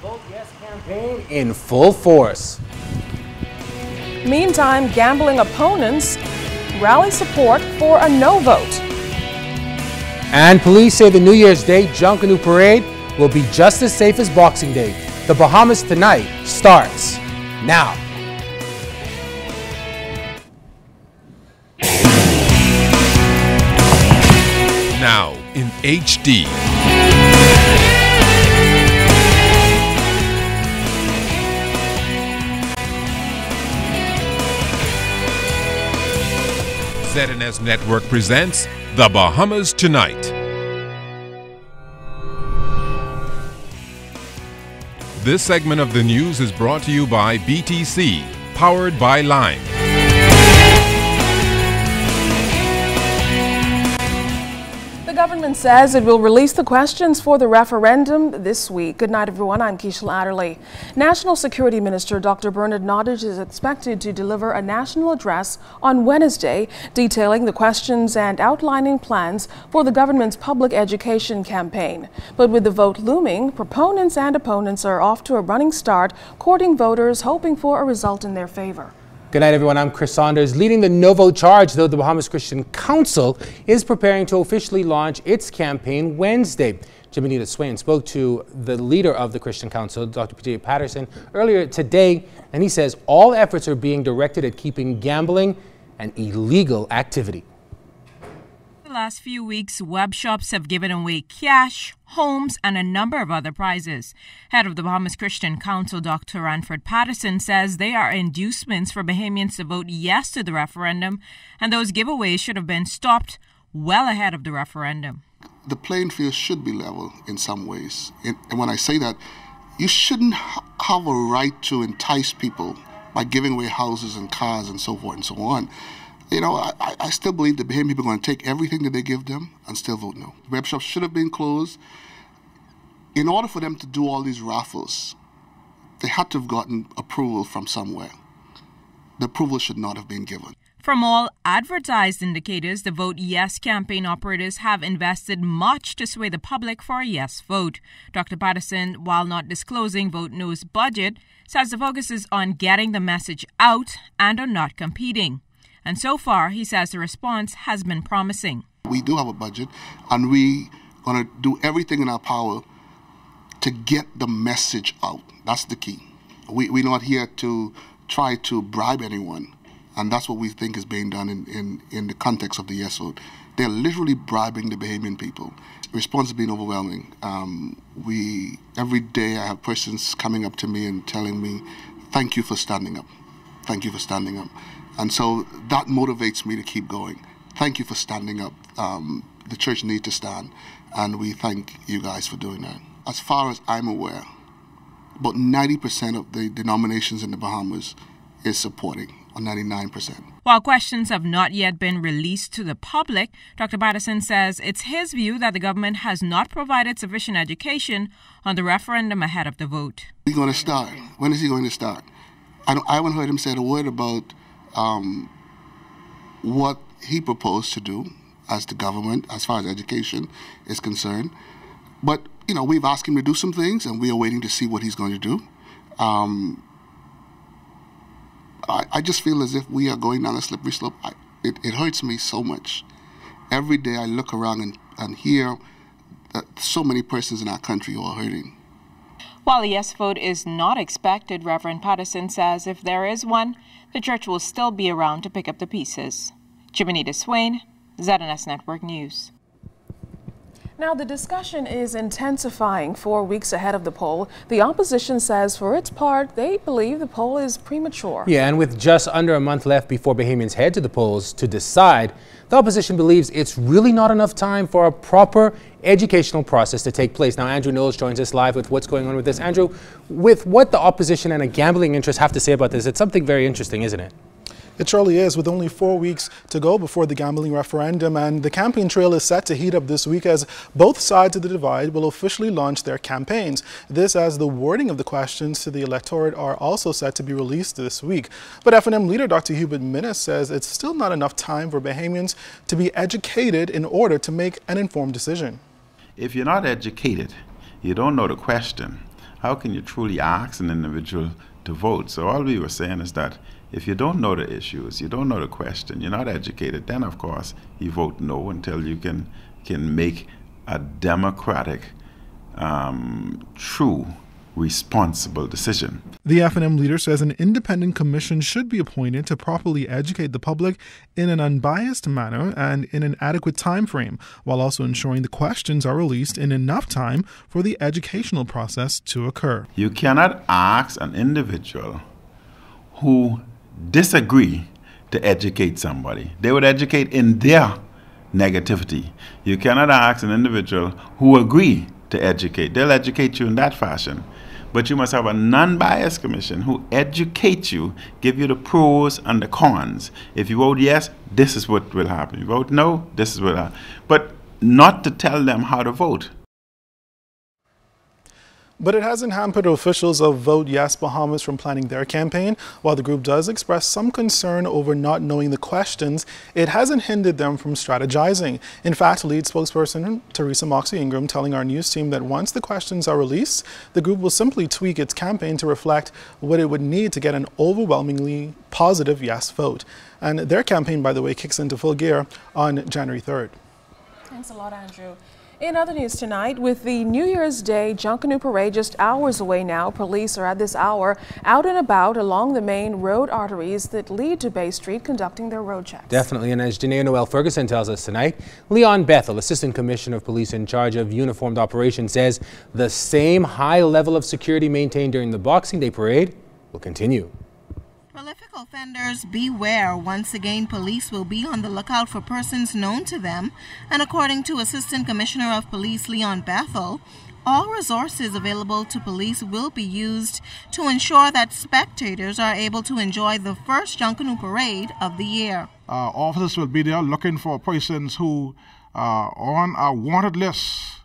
Vote Yes campaign in full force. Meantime, gambling opponents rally support for a no vote. And police say the New Year's Day Junkanoo Parade will be just as safe as Boxing Day. The Bahamas Tonight starts now. Now in HD. ZNS Network presents The Bahamas Tonight. This segment of the news is brought to you by BTC, powered by Lime. The government says it will release the questions for the referendum this week. Good night, everyone. I'm Keishla Adderley. National Security Minister Dr. Bernard Nottage is expected to deliver a national address on Wednesday detailing the questions and outlining plans for the government's public education campaign. But with the vote looming, proponents and opponents are off to a running start, courting voters hoping for a result in their favor. Good night, everyone. I'm Chris Saunders. Leading the no vote charge, though, the Bahamas Christian Council is preparing to officially launch its campaign Wednesday. Jimenita Swain spoke to the leader of the Christian Council, Dr. P.J. Patterson, earlier today, and he says all efforts are being directed at keeping gambling an illegal activity. The last few weeks, web shops have given away cash, homes, and a number of other prizes. Head of the Bahamas Christian Council, Dr. Ranford Patterson, says they are inducements for Bahamians to vote yes to the referendum, and those giveaways should have been stopped well ahead of the referendum. The playing field should be level in some ways. And when I say that, you shouldn't have a right to entice people by giving away houses and cars and so forth and so on. You know, I still believe the Bahamian people are going to take everything that they give them and still vote no. Web shops should have been closed. In order for them to do all these raffles, they had to have gotten approval from somewhere. The approval should not have been given. From all advertised indicators, the Vote Yes campaign operators have invested much to sway the public for a yes vote. Dr. Patterson, while not disclosing Vote No's budget, says the focus is on getting the message out and on not competing. And so far, he says the response has been promising. We do have a budget, and we're going to do everything in our power to get the message out. That's the key. We're not here to try to bribe anyone, and that's what we think is being done in the context of the yes vote. They're literally bribing the Bahamian people. The response has been overwhelming. Every day I have persons coming up to me and telling me, thank you for standing up. Thank you for standing up. And so that motivates me to keep going. Thank you for standing up. The church needs to stand, and we thank you guys for doing that. As far as I'm aware, about 90% of the denominations in the Bahamas is supporting, or 99%. While questions have not yet been released to the public, Dr. Patterson says it's his view that the government has not provided sufficient education on the referendum ahead of the vote. He's going to start. When is he going to start? I haven't heard him say a word about what he proposed to do as the government, as far as education is concerned. But, you know, we've asked him to do some things, and we are waiting to see what he's going to do. I just feel as if we are going down a slippery slope. It hurts me so much. Every day I look around and hear that so many persons in our country who are hurting. While a yes vote is not expected, Reverend Patterson says if there is one, the church will still be around to pick up the pieces. Jimenita Swain, ZNS Network News. Now, the discussion is intensifying 4 weeks ahead of the poll. The opposition says, for its part, they believe the poll is premature. Yeah, and with just under a month left before Bahamians head to the polls to decide, the opposition believes it's really not enough time for a proper educational process to take place. Now, Andrew Knowles joins us live with what's going on with this. Andrew, with what the opposition and a gambling interest have to say about this, it's something very interesting, isn't it? It surely is, with only 4 weeks to go before the gambling referendum, and the campaign trail is set to heat up this week as both sides of the divide will officially launch their campaigns. This as the wording of the questions to the electorate are also set to be released this week. But F&M leader Dr. Hubert Minnis says it's still not enough time for Bahamians to be educated in order to make an informed decision. If you're not educated, you don't know the question, how can you truly ask an individual to vote? So all we were saying is that if you don't know the issues, you don't know the question, you're not educated, then of course you vote no until you can make a democratic, true, responsible decision. The F&M leader says an independent commission should be appointed to properly educate the public in an unbiased manner and in an adequate time frame, while also ensuring the questions are released in enough time for the educational process to occur. You cannot ask an individual who disagree to educate somebody. They would educate in their negativity. You cannot ask an individual who agree to educate. They'll educate you in that fashion. But you must have a non-biased commission who educate you, give you the pros and the cons. If you vote yes, this is what will happen. If you vote no, this is what will happen. But not to tell them how to vote. But it hasn't hampered officials of Vote Yes Bahamas from planning their campaign. While the group does express some concern over not knowing the questions, it hasn't hindered them from strategizing. In fact, lead spokesperson Teresa Moxie Ingram telling our news team that once the questions are released, the group will simply tweak its campaign to reflect what it would need to get an overwhelmingly positive yes vote. And their campaign, by the way, kicks into full gear on January 3rd. Thanks a lot, Andrew. In other news tonight, with the New Year's Day Junkanoo Parade just hours away now, police are at this hour out and about along the main road arteries that lead to Bay Street conducting their road checks. Definitely, and as Janae Noel Ferguson tells us tonight, Leon Bethel, Assistant Commissioner of Police in charge of uniformed operations, says the same high level of security maintained during the Boxing Day Parade will continue. Prolific offenders beware. Once again, police will be on the lookout for persons known to them. And according to Assistant Commissioner of Police Leon Bethel, all resources available to police will be used to ensure that spectators are able to enjoy the first Junkanoo Parade of the year. Officers will be there looking for persons who are on a wanted list,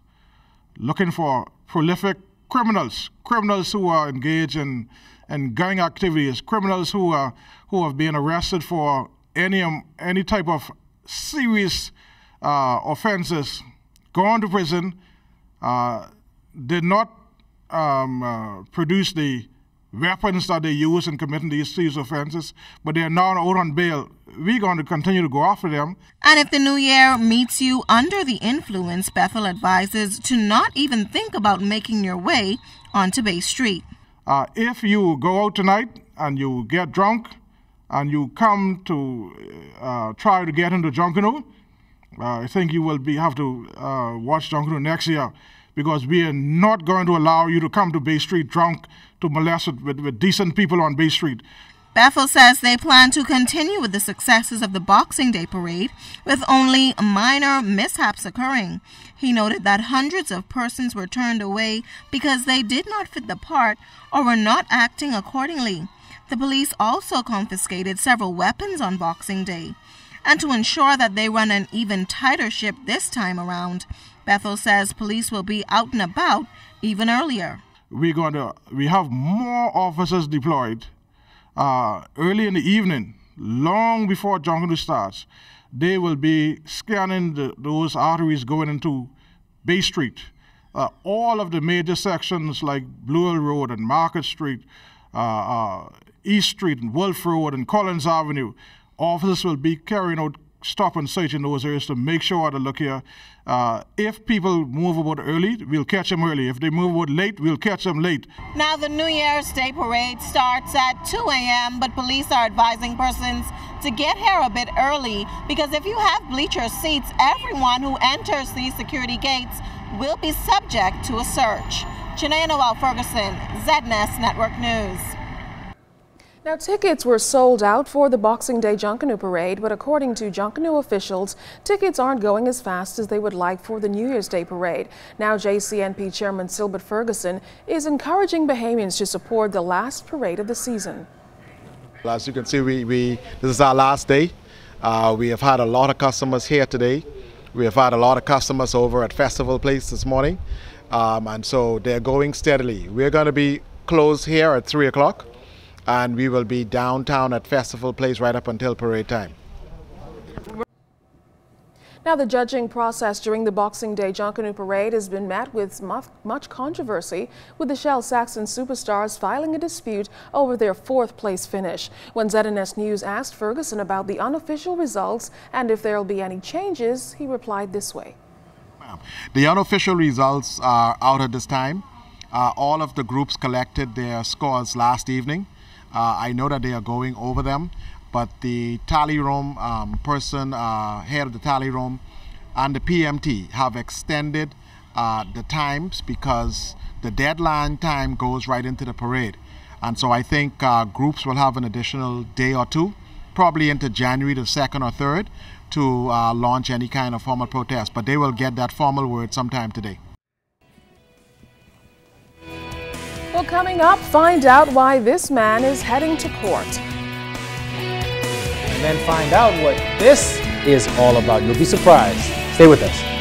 looking for prolific criminals who are engaged in gang activities, criminals who have been arrested for any type of serious offenses, gone to prison, did not produce the weapons that they use in committing these serious offenses, but they are now out on bail. We're going to continue to go after them. And if the new year meets you under the influence, Bethel advises to not even think about making your way onto Bay Street. If you go out tonight and you get drunk and you come to try to get into Junkanoo, I think you will have to watch Junkanoo next year, because we are not going to allow you to come to Bay Street drunk to molest with decent people on Bay Street. Bethel says they plan to continue with the successes of the Boxing Day Parade, with only minor mishaps occurring. He noted that hundreds of persons were turned away because they did not fit the part or were not acting accordingly. The police also confiscated several weapons on Boxing Day. And to ensure that they run an even tighter ship this time around, Bethel says police will be out and about even earlier. We have more officers deployed early in the evening, long before Junkanoo starts. They will be scanning those arteries going into Bay Street. All of the major sections like Blue Hill Road and Market Street, East Street and Wolf Road and Collins Avenue. Officers will be carrying out stop and search in those areas to make sure to look here. If people move about early, we'll catch them early. If they move about late, we'll catch them late. Now, the New Year's Day Parade starts at 2 a.m., but police are advising persons to get here a bit early, because if you have bleacher seats, everyone who enters these security gates will be subject to a search. Janae Noel Ferguson, ZNS Network News. Now, tickets were sold out for the Boxing Day Junkanoo Parade, but according to Junkanoo officials, tickets aren't going as fast as they would like for the New Year's Day Parade. Now, JCNP Chairman Silbert Ferguson is encouraging Bahamians to support the last parade of the season. As you can see, this is our last day. We have had a lot of customers here today. We have had a lot of customers over at Festival Place this morning, and so they're going steadily. We're going to be closed here at 3 o'clock. And we will be downtown at Festival Place right up until parade time. Now, the judging process during the Boxing Day Junkanoo Parade has been met with much controversy, with the Shell Saxon Superstars filing a dispute over their fourth-place finish. When ZNS News asked Ferguson about the unofficial results and if there will be any changes, he replied this way. The unofficial results are out at this time. All of the groups collected their scores last evening. I know that they are going over them, but the tally room head of the tally room and the PMT have extended the times because the deadline time goes right into the parade. And so I think groups will have an additional day or two, probably into January the 2nd or 3rd, to launch any kind of formal protest. But they will get that formal word sometime today. Well, coming up, find out why this man is heading to court. And then find out what this is all about. You'll be surprised. Stay with us.